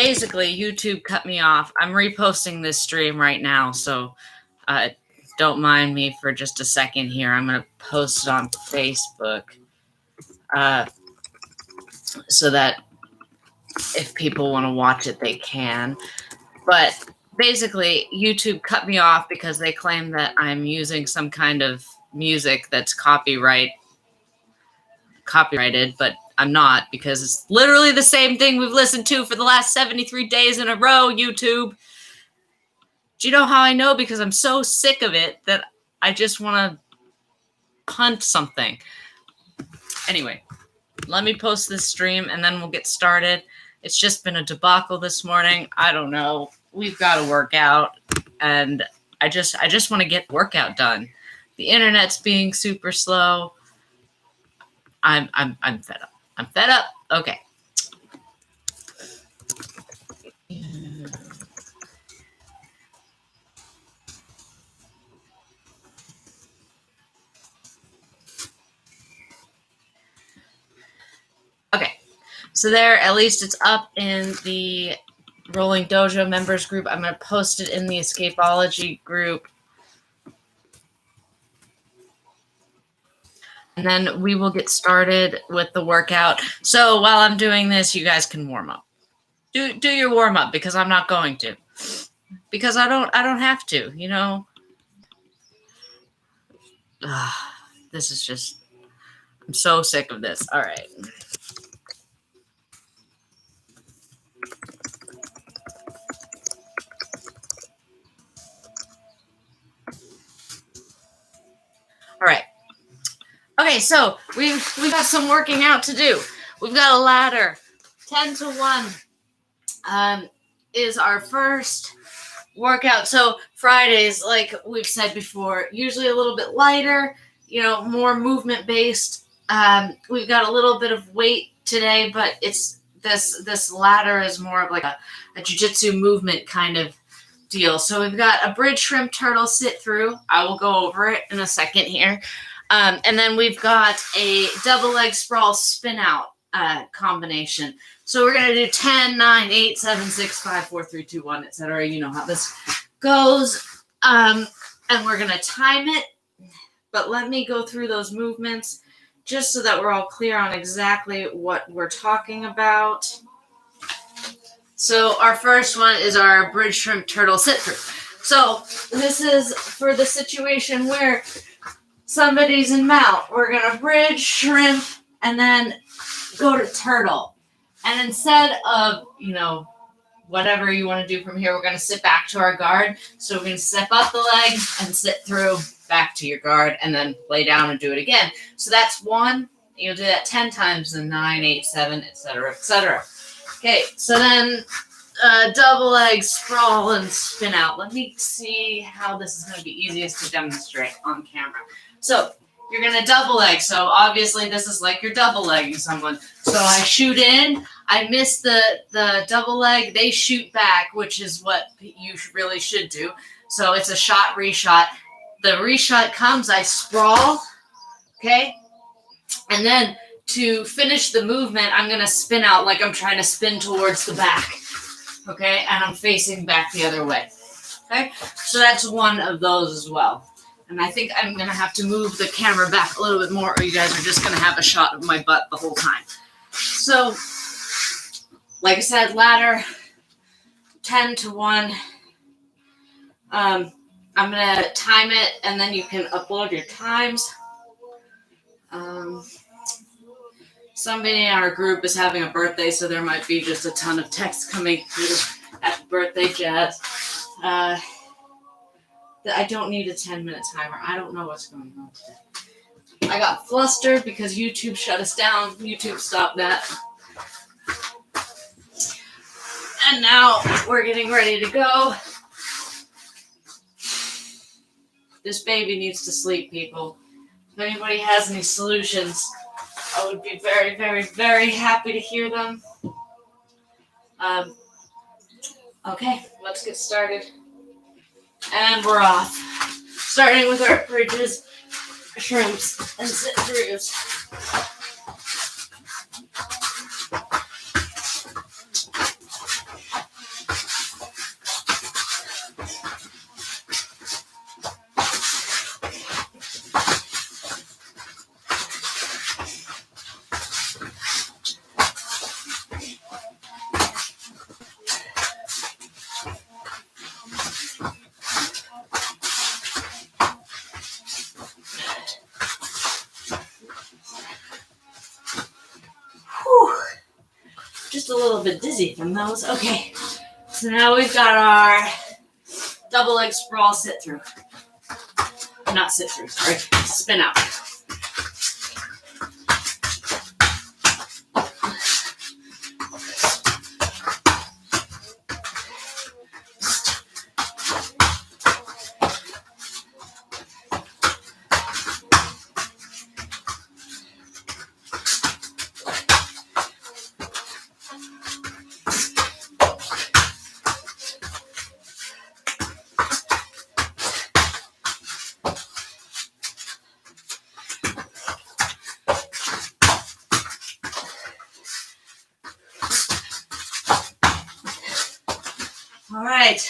basically, YouTube cut me off. I'm reposting this stream right now, so don't mind me for just a second here. I'm going to post it on Facebook so that if people want to watch it, they can. But basically, YouTube cut me off because they claim that I'm using some kind of music that's copyrighted, but I'm not, because it's literally the same thing we've listened to for the last 73 days in a row, YouTube. Do you know how I know? Because I'm so sick of it that I just want to punt something. Anyway, let me post this stream and then we'll get started. It's just been a debacle this morning. I don't know. We've got to work out, and I just want to get workout done. The internet's being super slow. I'm fed up. I'm fed up. Okay. Okay. So there, at least it's up in the Rolling Dojo members group. I'm going to post it in the Escapology group. And then we will get started with the workout. So while I'm doing this, you guys can warm up. Do your warm up, because I'm not going to. Because I don't have to, you know. This is just, I'm so sick of this. All right. All right. Okay, so we've got some working out to do. We've got a ladder. 10 to 1 is our first workout. So Fridays, like we've said before, usually a little bit lighter, you know, more movement based. We've got a little bit of weight today, but it's this ladder is more of like a jiu-jitsu movement kind of deal. So we've got a bridge shrimp turtle sit through. I will go over it in a second here. And then we've got a double leg sprawl spin out combination. So we're going to do 10, 9, 8, 7, 6, 5, 4, 3, 2, 1, etc. You know how this goes. And we're going to time it. But let me go through those movements just so that we're all clear on exactly what we're talking about. So our first one is our bridge shrimp turtle sit through. So this is for the situation where somebody's in mount. We're going to bridge, shrimp, and then go to turtle. And instead of, you know, whatever you want to do from here, we're going to sit back to our guard. So we're going to step up the leg and sit through, back to your guard, and then lay down and do it again. So that's one. You'll do that 10 times, then 9, 8, 7, etc., etc. Okay, so then double leg sprawl and spin out. Let me see how this is going to be easiest to demonstrate on camera. So you're going to double leg. So obviously this is like you're double legging someone. So I shoot in, I miss the double leg, they shoot back, which is what you really should do. So it's a shot, reshot. The reshot comes, I sprawl, okay? And then to finish the movement, I'm going to spin out like I'm trying to spin towards the back, okay? And I'm facing back the other way, okay? So that's one of those as well. And I think I'm going to have to move the camera back a little bit more, or you guys are just going to have a shot of my butt the whole time. So, like I said, ladder, 10 to 1. I'm going to time it, and then you can upload your times. Somebody in our group is having a birthday, so there might be just a ton of texts coming through. Happy birthday, Jazz. I don't need a 10-minute timer. I don't know what's going on today. I got flustered because YouTube shut us down. YouTube stopped that. And now we're getting ready to go. This baby needs to sleep, people. If anybody has any solutions, I would be very, very, very happy to hear them. Okay, let's get started. And we're off. Starting with our bridges, shrimps, and sit-throughs. just a little bit dizzy from those. Okay, so now we've got our double leg sprawl sit through. Not sit through, sorry, spin out. All right.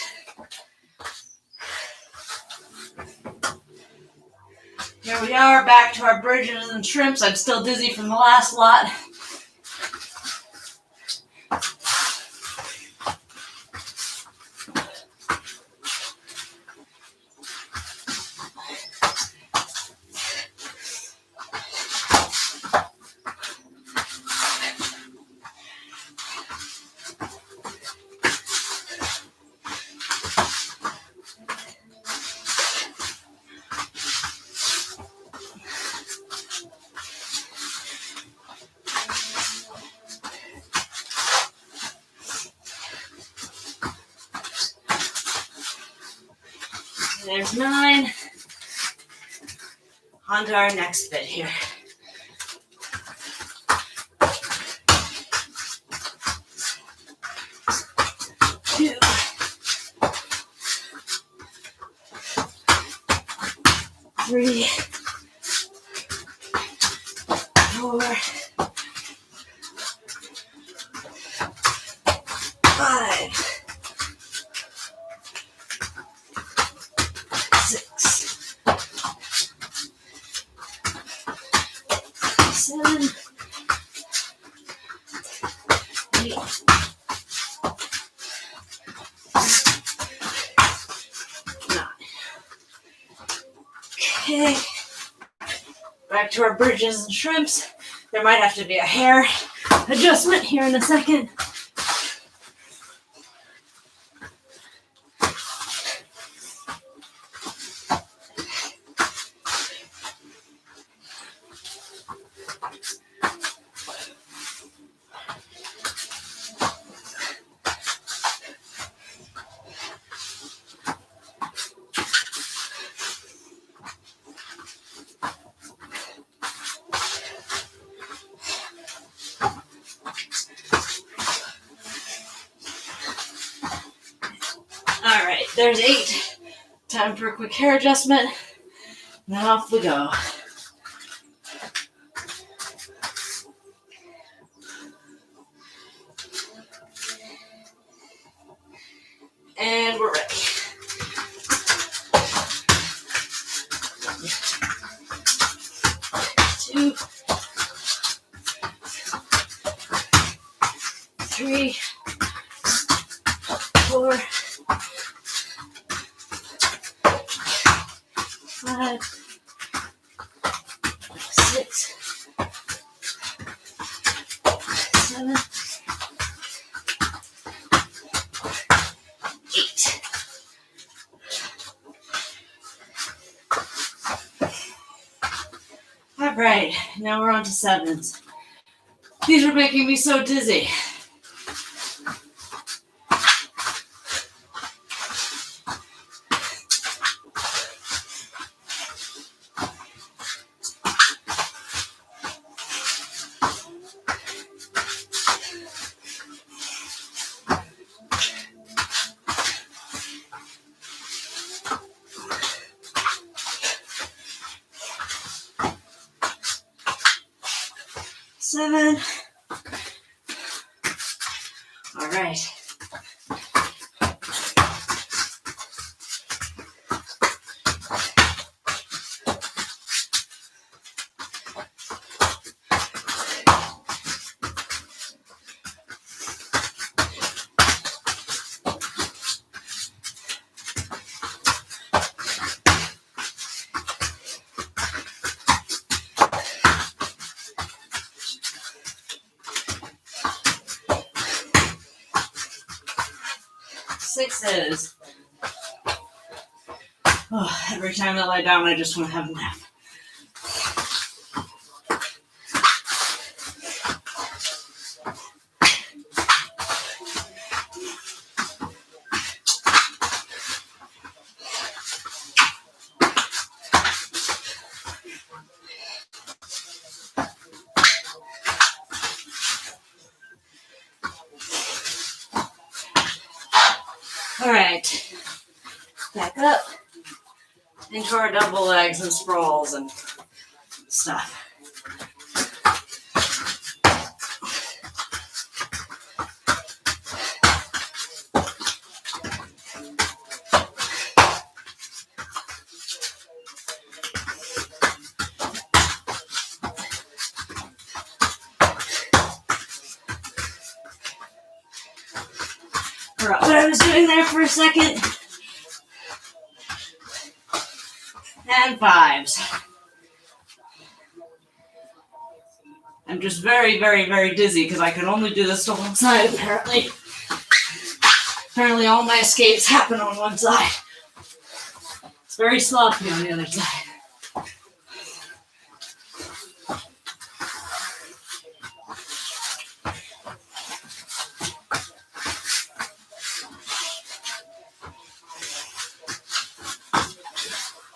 Here we are, back to our bridges and shrimps. I'm still dizzy from the last lot. There's 9. On to our next bit here. Two. 3. 4. 5. 6. 7. 8. 9. Okay. Back to our bridges and shrimps. There might have to be a hair adjustment here in a second. All right, there's 8. Time for a quick hair adjustment. Then off we go. And we're ready. Two, 3, 4, 5, 6, 7, 8. All right, now we're on to 7s. These are making me so dizzy. Seven. All right. sixes. Oh, every time I lie down, I just want to have a nap. All right, back up into our double legs and sprawls and stuff. Forgot what I was doing there for a second. And fives. I'm just very, very, very dizzy because I can only do this to one side, apparently. Apparently all my escapes happen on one side. It's very sloppy on the other side.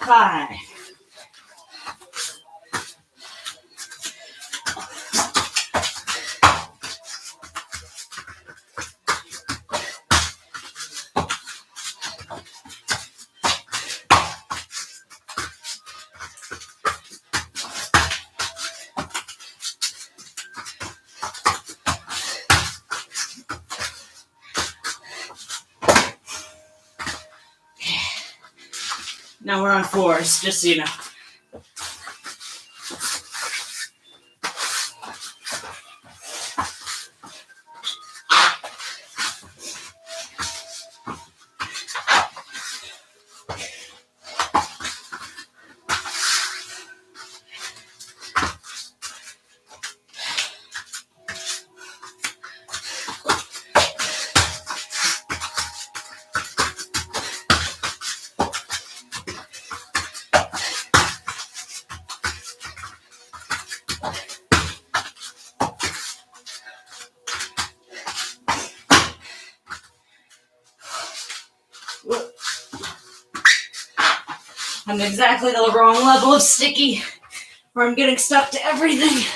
Five. Now we're on fours, just so you know. I'm exactly the wrong level of sticky where I'm getting stuck to everything.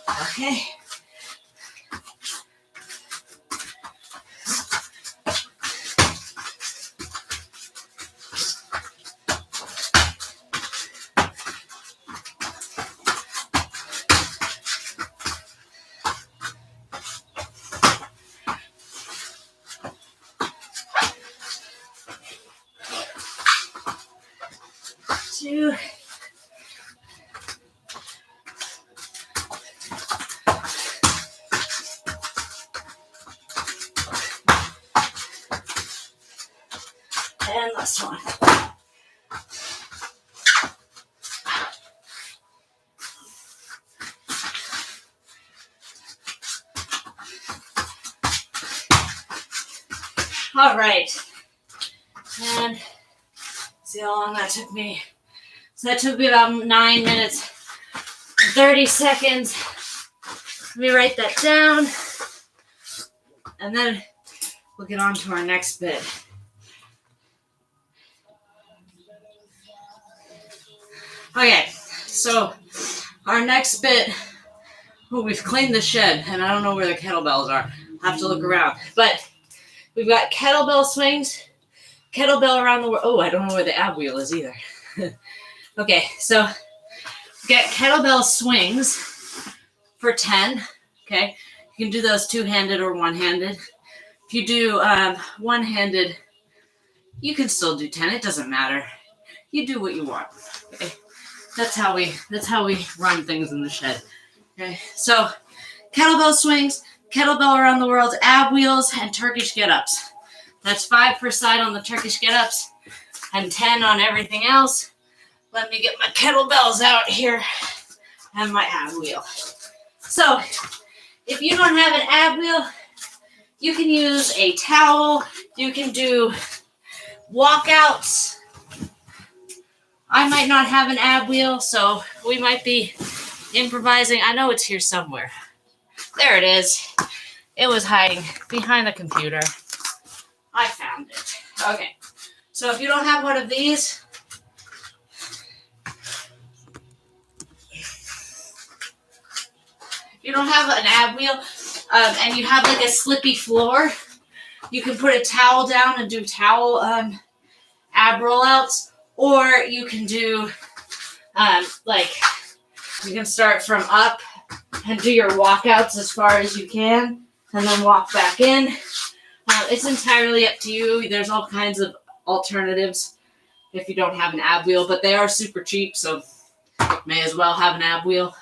Okay. Two. And last one. All right. And see how long that took me. So that took me about 9 minutes and 30 seconds. Let me write that down. And then we'll get on to our next bit. Okay, so our next bit, we've cleaned the shed, and I don't know where the kettlebells are. I'll have to look around. But we've got kettlebell swings, kettlebell around the world. Oh, I don't know where the ab wheel is either. Okay, so get kettlebell swings for 10, okay? You can do those two-handed or one-handed. If you do one-handed, you can still do 10. It doesn't matter. You do what you want, okay? That's how we run things in the shed, okay? So kettlebell swings, kettlebell around the world, ab wheels, and Turkish get-ups. That's 5 per side on the Turkish get-ups and 10 on everything else. Let me get my kettlebells out here. and my ab wheel. So if you don't have an ab wheel, you can use a towel. You can do walkouts. I might not have an ab wheel, so we might be improvising. I know it's here somewhere. There it is. It was hiding behind the computer. I found it. Okay. So if you don't have one of these, if you don't have an ab wheel, and you have like a slippy floor, you can put a towel down and do towel ab rollouts, or you can do you can start from up and do your walkouts as far as you can, and then walk back in. It's entirely up to you. There's all kinds of alternatives if you don't have an ab wheel, but they are super cheap, so may as well have an ab wheel.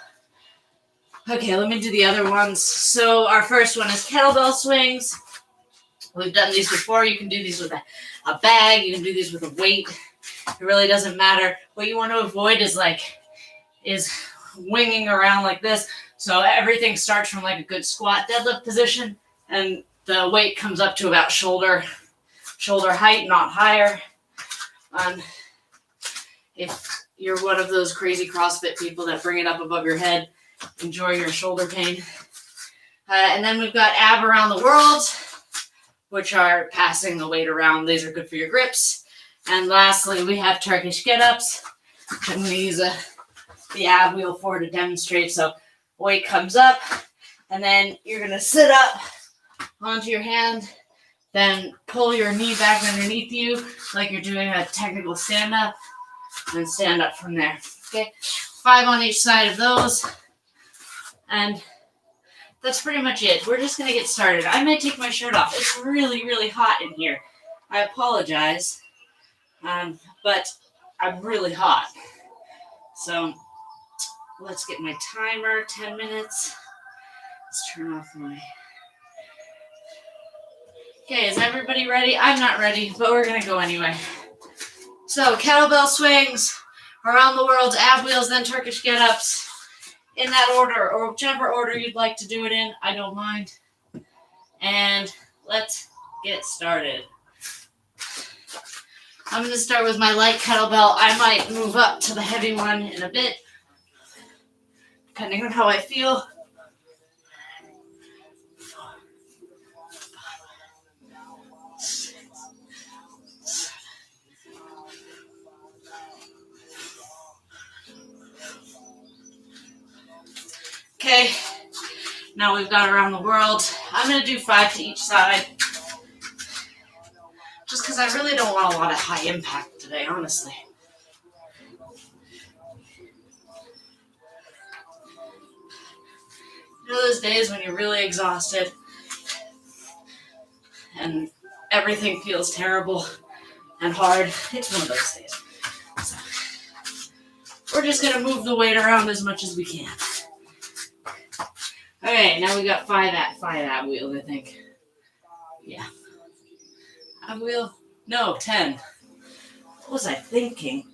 Okay, let me do the other ones. So our first one is kettlebell swings. We've done these before. You can do these with a bag. You can do these with a weight. It really doesn't matter. What you want to avoid is winging around like this. So everything starts from like a good squat deadlift position, and the weight comes up to about shoulder height, not higher. If you're one of those crazy CrossFit people that bring it up above your head, enjoy your shoulder pain. And then we've got ab around the world, which are passing the weight around. These are good for your grips. And lastly, we have Turkish get-ups. I'm going to use the ab wheel for to demonstrate. So weight comes up, and then you're going to sit up onto your hand, then pull your knee back underneath you like you're doing a technical stand-up, and stand up from there. Okay, 5 on each side of those. And that's pretty much it. We're just going to get started. I may take my shirt off. It's really, really hot in here. I apologize, but I'm really hot. So let's get my timer, 10 minutes. Let's turn off my... Okay, is everybody ready? I'm not ready, but we're going to go anyway. So kettlebell swings, around the world, ab wheels, then Turkish get-ups. In that order, or whichever order you'd like to do it in, I don't mind. And let's get started. I'm going to start with my light kettlebell. I might move up to the heavy one in a bit, depending on how I feel. Okay, now we've got around the world. I'm going to do 5 to each side, just because I really don't want a lot of high impact today, honestly. You know those days when you're really exhausted and everything feels terrible and hard? It's one of those days. So, we're just going to move the weight around as much as we can. Okay, now we got 5 ab wheels, I think. Yeah. Ab wheel? No, 10. What was I thinking?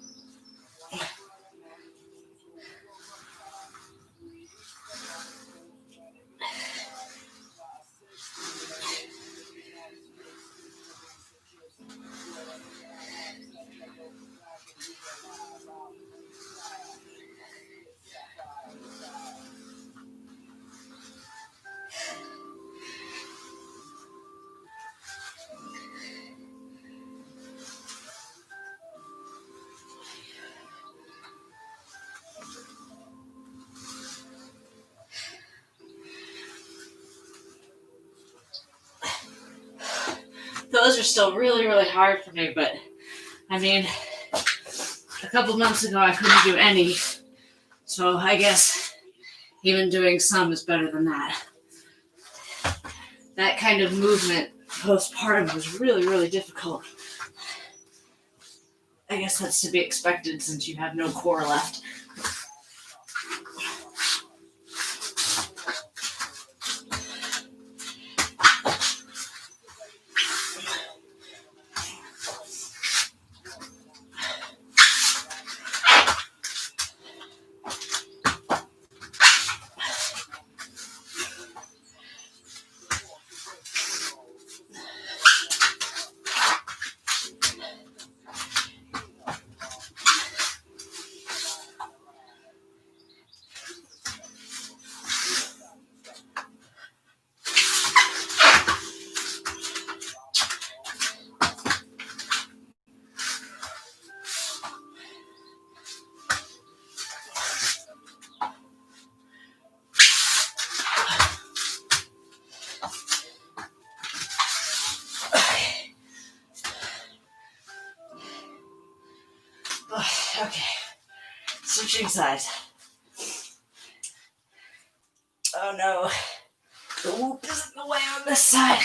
Those are still really, really hard for me, but I mean, a couple months ago I couldn't do any, so I guess even doing some is better than that. That kind of movement postpartum was really, really difficult. I guess that's to be expected since you have no core left. Okay, switching sides. Oh no, the whoop is in the way on this side.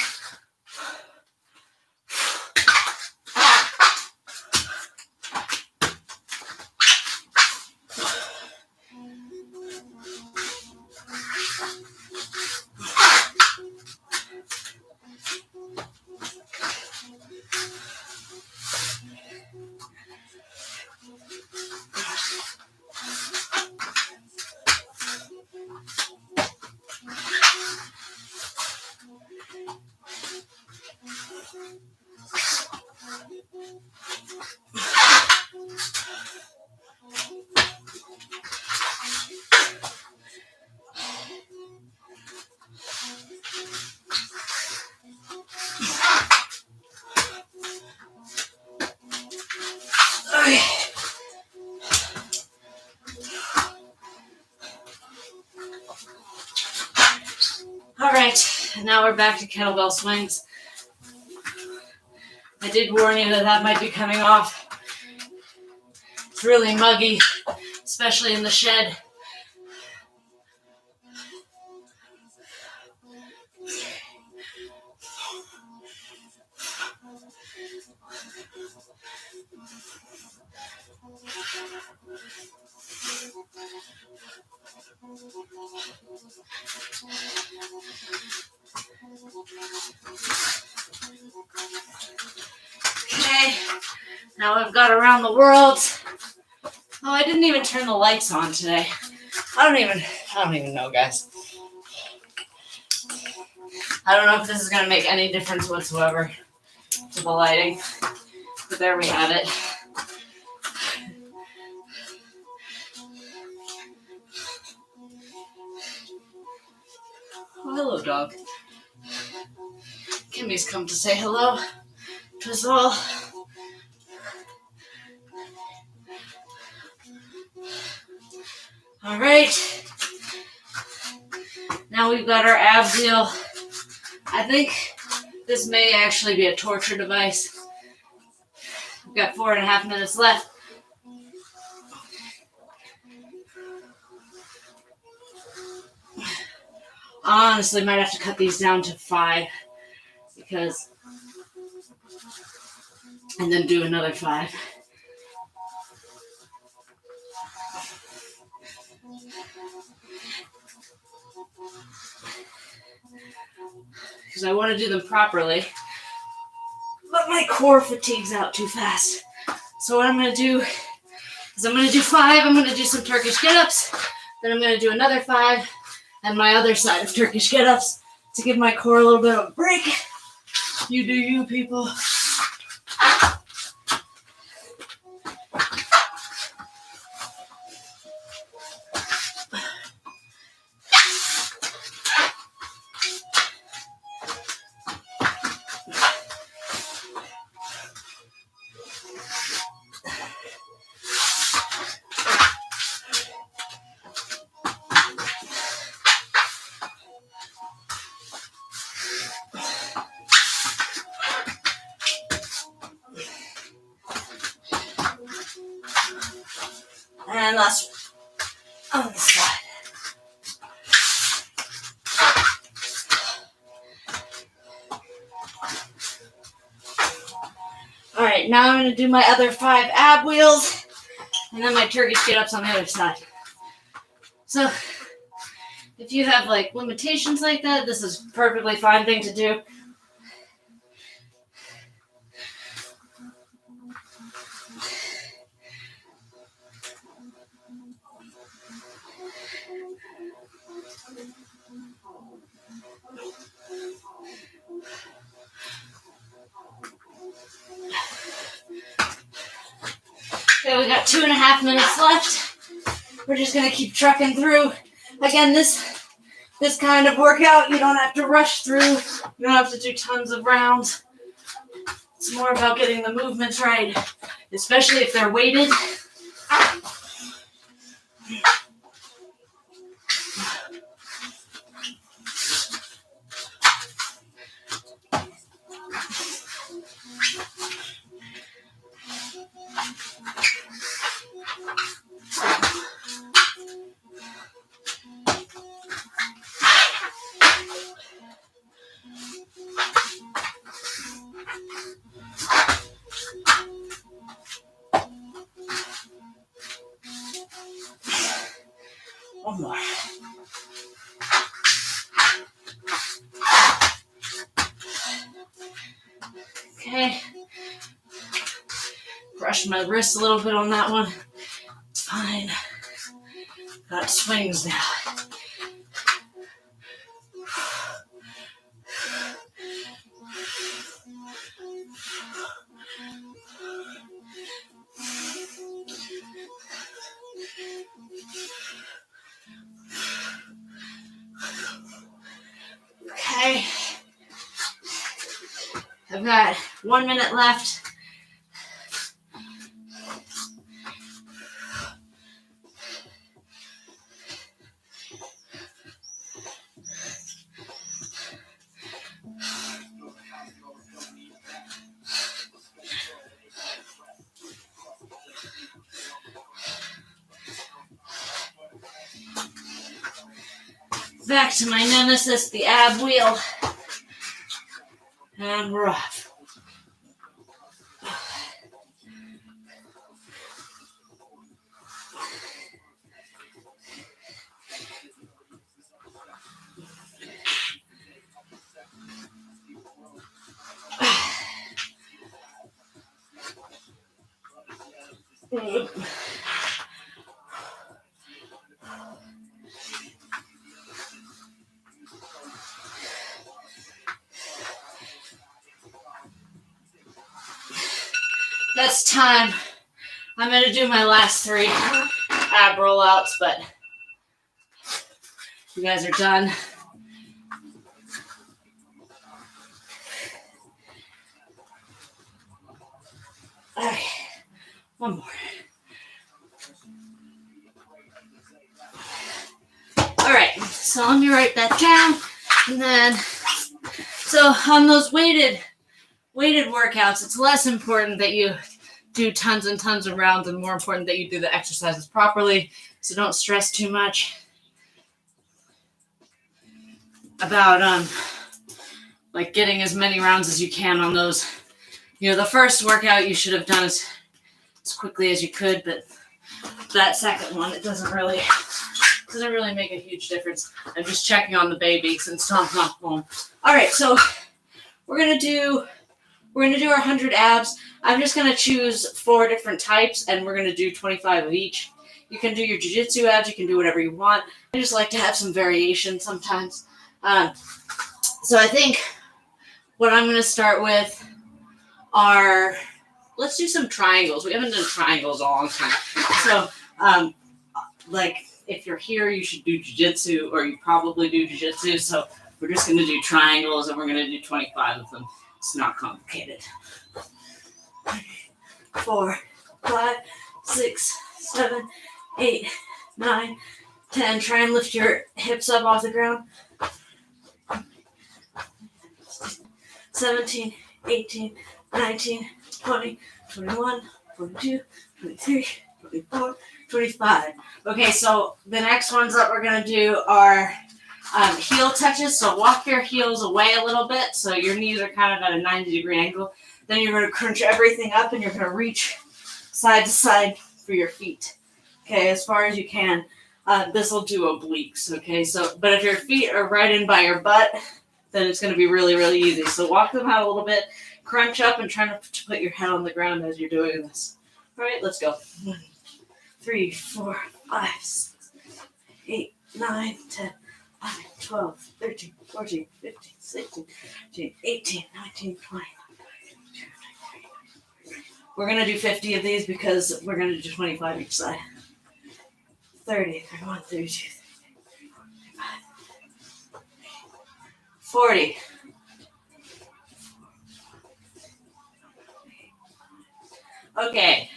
Okay. All right, now we're back to kettlebell swings. I did warn you that might be coming off. It's really muggy, especially in the shed. Okay, now I've got around the world. Oh, I didn't even turn the lights on today. I don't even know, guys. I don't know if this is going to make any difference whatsoever to the lighting, but there we have it. Oh, hello, dog. Kimmy's come to say hello to us all. All right. Now we've got our ab deal. I think this may actually be a torture device. We've got 4.5 minutes left. I honestly might have to cut these down to 5 and then do another 5. Because I want to do them properly, but my core fatigues out too fast. So what I'm going to do is I'm going to do 5. I'm going to do some Turkish get-ups. Then I'm going to do another 5 and my other side of Turkish get-ups to give my core a little bit of a break. You do you, people. And last one on this side. All right, now I'm going to do my other 5 ab wheels and then my Turkish get-ups on the other side. So if you have like limitations like that, this is a perfectly fine thing to do. Okay, we got 2.5 minutes left. We're just gonna keep trucking through. Again, this kind of workout, you don't have to rush through. You don't have to do tons of rounds. It's more about getting the movements right, especially if they're weighted. One more. Okay. Brush my wrist a little bit on that one. It's fine. Got swings now. Okay. I've got 1 minute left. Back to my nemesis, the ab wheel. And we're off. That's time. I'm going to do my last 3 ab rollouts, but you guys are done. Okay, one more. All right, so let me write that down. And then, so on those weighted workouts, it's less important that you do tons and tons of rounds and more important that you do the exercises properly. So don't stress too much about like getting as many rounds as you can on those. You know, the first workout you should have done as quickly as you could, but that second one, it doesn't really make a huge difference. I'm just checking on the baby since Tom's not home. All right, so we're gonna do our 100 abs. I'm just gonna choose 4 different types, and we're gonna do 25 of each. You can do your jiu-jitsu abs. You can do whatever you want. I just like to have some variation sometimes. So I think what I'm gonna start with are, let's do some triangles. We haven't done triangles in a long time. So, like, if you're here, you should do jiu-jitsu, or you probably do jiu-jitsu. So we're just going to do triangles, and we're going to do 25 of them. It's not complicated. 4, 5, 6, 7, 8, 9, 10. Try and lift your hips up off the ground. 17, 18, 19, 20, 21, 22, 23, 24, 25. Okay, so the next ones that we're going to do are heel touches. So walk your heels away a little bit so your knees are kind of at a 90-degree angle. Then you're going to crunch everything up and you're going to reach side to side for your feet. Okay, as far as you can. This will do obliques, okay? So, but if your feet are right in by your butt, then it's going to be really, really easy. So walk them out a little bit, crunch up, and try not to put your head on the ground as you're doing this. All right, let's go. 1, 3, 4, 5, 6, 8, 9, 10, 11, 12, 13, 14, 15, 16, 17, 18, 19, 20. We're going to do 50 of these because we're going to do 25 each side. 30, 31, 32, 35, 40. Okay,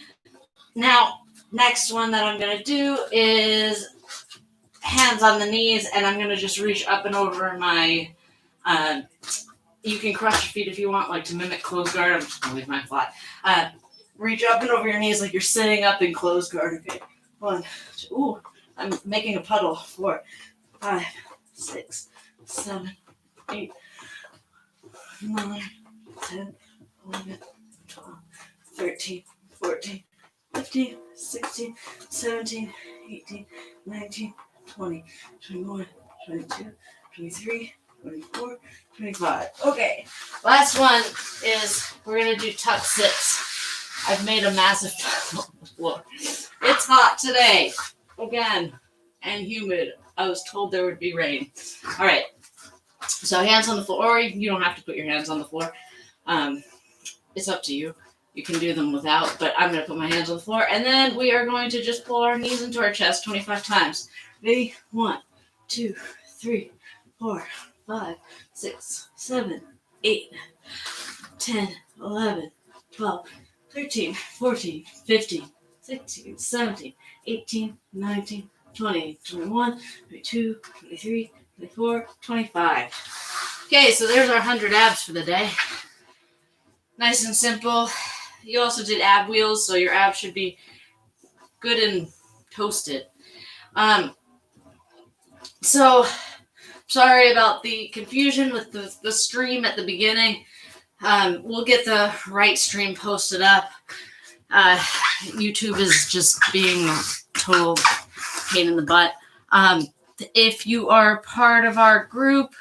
now next one that I'm going to do is hands on the knees, and I'm going to just reach up and over my, you can cross your feet if you want, like to mimic closed guard. I'm just going to leave mine flat. Reach up and over your knees like you're sitting up in closed guard. Okay, 1, 2, ooh, I'm making a puddle. 4, 5, 6, 7, 8, 9, 10, 11, 12, 13, 14, 15, 16, 17, 18, 19, 20, 21, 22, 23, 24, 25. Okay, last one is we're going to do tuck sits. I've made a massive tuck on the floor. It's hot today, again, and humid. I was told there would be rain. All right, so hands on the floor, or you don't have to put your hands on the floor. It's up to you. You can do them without, but I'm going to put my hands on the floor, and then we are going to just pull our knees into our chest 25 times. Ready? 1, 2, 3, 4, 5, 6, 7, 8, 10, 11, 12, 13, 14, 15, 16, 17, 18, 19, 20, 21, 22, 23, 24, 25. Okay, so there's our 100 abs for the day. Nice and simple. You also did ab wheels, so your abs should be good and toasted. So sorry about the confusion with the stream at the beginning. We'll get the right stream posted up. YouTube is just being a total pain in the butt. If you are part of our group,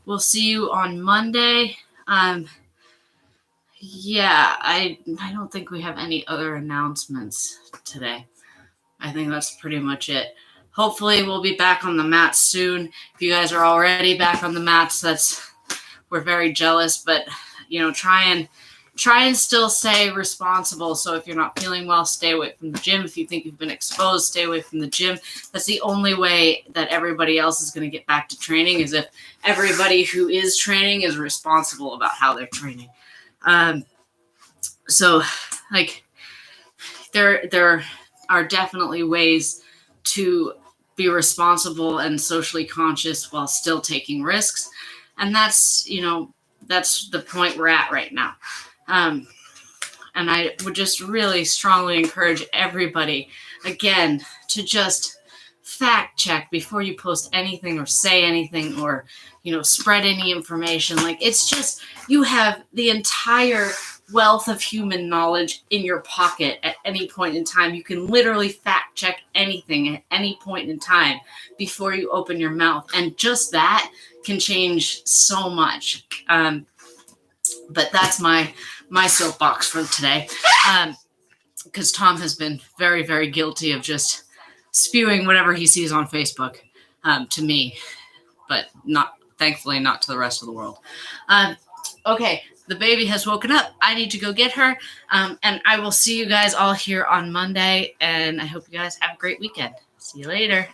we'll see you on Monday. Yeah, I don't think we have any other announcements today. I think that's pretty much it. Hopefully we'll be back on the mats soon. If you guys are already back on the mats, we're very jealous, but try and still stay responsible. So if you're not feeling well, stay away from the gym. If you think you've been exposed, stay away from the gym. That's the only way that everybody else is going to get back to training, is if everybody who is training is responsible about how they're training. So there are definitely ways to be responsible and socially conscious while still taking risks. And that's the point we're at right now. And I would just really strongly encourage everybody, again, to just fact check before you post anything or say anything or, spread any information. It's just, you have the entire wealth of human knowledge in your pocket at any point in time. You can literally fact check anything at any point in time before you open your mouth. And just that can change so much. But that's my soapbox for today. Because Tom has been very, very guilty of just spewing whatever he sees on Facebook to me, but thankfully not to the rest of the world. Okay, the baby has woken up. I need to go get her, and I will see you guys all here on Monday, and I hope you guys have a great weekend. See you later.